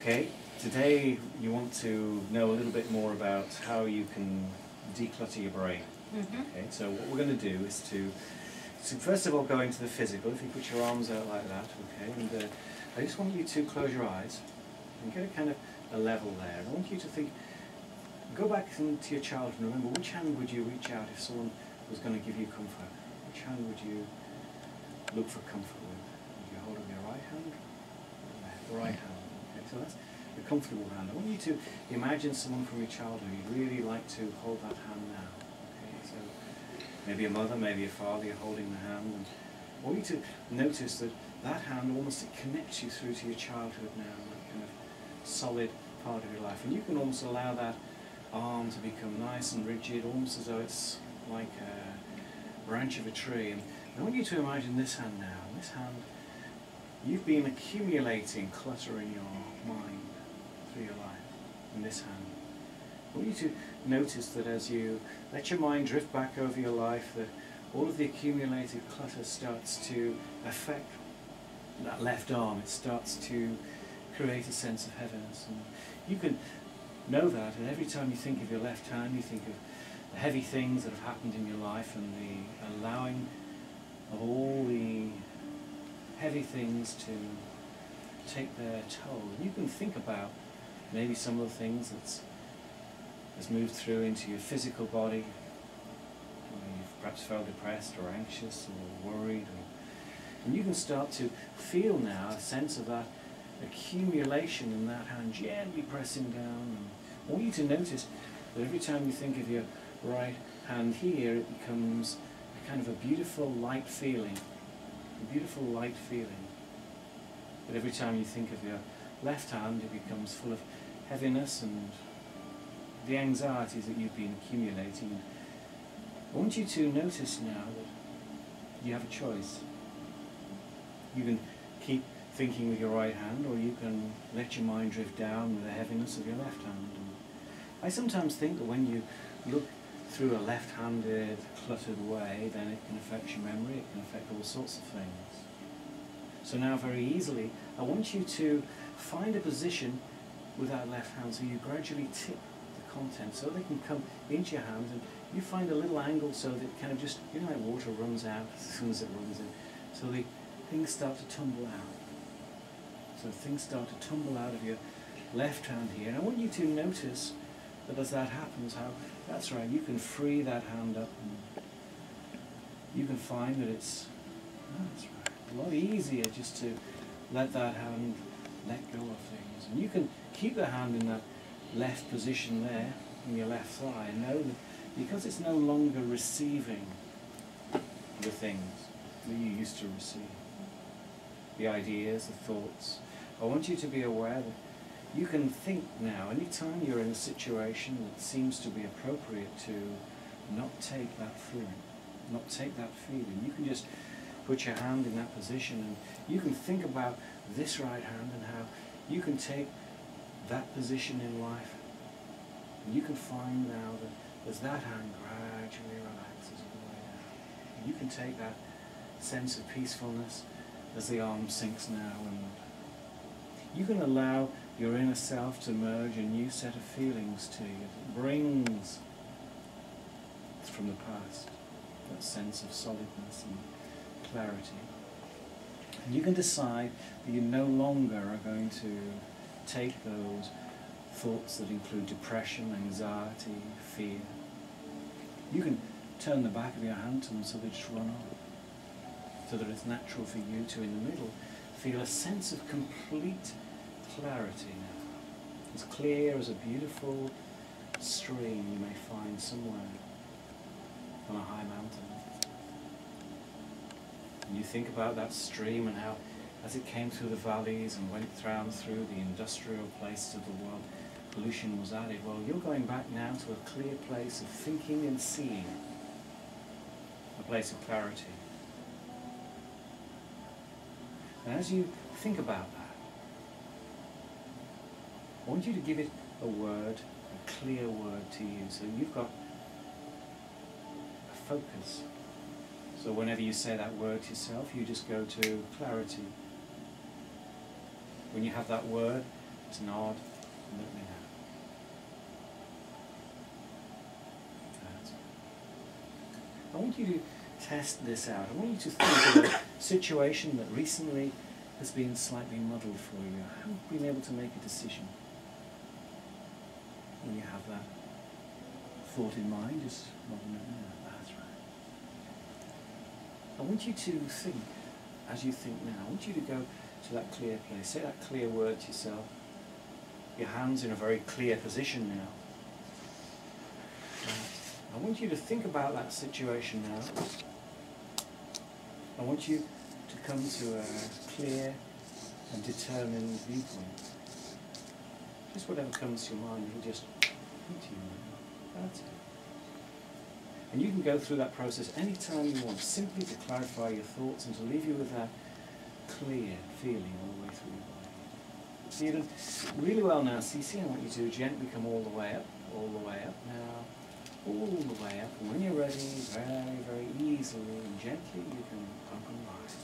Okay, today you want to know a little bit more about how you can declutter your brain. Okay, so what we're going to do is to first of all go into the physical. If you put your arms out like that, okay, and I just want you to close your eyes and get a kind of a level there. I want you to think, go back into your childhood and remember, which hand would you reach out if someone was going to give you comfort? Which hand would you look for comfort with? Would you hold up your right hand? The right hand. Okay, so that's the comfortable hand. I want you to imagine someone from your childhood you'd really like to hold that hand now. Okay, so maybe a mother, maybe a father, you're holding the hand. And I want you to notice that that hand almost it connects you through to your childhood now, that kind of solid part of your life. And you can almost allow that arm to become nice and rigid, almost as though it's like a branch of a tree. And I want you to imagine this hand now. This hand, you've been accumulating clutter in your mind through your life in this hand. I want you to notice that as you let your mind drift back over your life, that all of the accumulated clutter starts to affect that left arm. It starts to create a sense of heaviness. And you can know that, and every time you think of your left hand, you think of the heavy things that have happened in your life and the allowing of all the heavy things to take their toll. And you can think about maybe some of the things that's moved through into your physical body. You've perhaps felt depressed or anxious or worried, and you can start to feel now a sense of that accumulation in that hand gently pressing down. And I want you to notice that every time you think of your right hand here, it becomes a kind of a beautiful light feeling. A beautiful light feeling. But every time you think of your left hand, it becomes full of heaviness and the anxieties that you've been accumulating. I want you to notice now that you have a choice. You can keep thinking with your right hand, or you can let your mind drift down with the heaviness of your left hand. And I sometimes think that when you look through a left-handed, cluttered way, then it can affect your memory, it can affect all sorts of things. So now very easily, I want you to find a position with that left hand, so you gradually tip the content so they can come into your hand, and you find a little angle so that it kind of just, you know, like water runs out as soon as it runs in. So the things start to tumble out. So things start to tumble out of your left hand here. And I want you to notice that as that happens, how, that's right, you can free that hand up and you can find that it's, that's right, a lot easier just to let that hand let go of things. And you can keep the hand in that left position there, in your left thigh, and know that because it's no longer receiving the things that you used to receive, the ideas, the thoughts, I want you to be aware that you can think now, anytime you're in a situation that seems to be appropriate to not take that feeling, not take that feeling, you can just put your hand in that position and you can think about this right hand and how you can take that position in life. And you can find now that as that hand gradually relaxes all the way down, you can take that sense of peacefulness as the arm sinks now, and you can allow your inner self to merge a new set of feelings to you that brings from the past that sense of solidness and clarity. And you can decide that you no longer are going to take those thoughts that include depression, anxiety, fear. You can turn the back of your hand to them so they just run off, so that it's natural for you to, in the middle, feel a sense of complete clarity now. As clear as a beautiful stream you may find somewhere on a high mountain. And you think about that stream and how, as it came through the valleys and went down through the industrial places of the world, pollution was added. Well, you're going back now to a clear place of thinking and seeing, a place of clarity. And as you think about that, I want you to give it a word, a clear word to you, so you've got a focus. So whenever you say that word to yourself, you just go to clarity. When you have that word, Just nod and let me know. That's right. I want you to test this out. I want you to think of a situation that recently has been slightly muddled for you. I haven't been able to make a decision. When you have that thought in mind, just nod and let me know. That's right. I want you to think, as you think now, I want you to go to that clear place. Say that clear word to yourself. Your hands in a very clear position now. I want you to think about that situation now. I want you to come to a clear and determined viewpoint. Just whatever comes to your mind, you'll just come to you now. That's it. And you can go through that process any time you want, simply to clarify your thoughts and to leave you with that clear feeling all the way through your body. So you've done really well now, Cece. I want you to gently come all the way up now, all the way up. And when you're ready, very, very easily and gently, you can open your eyes.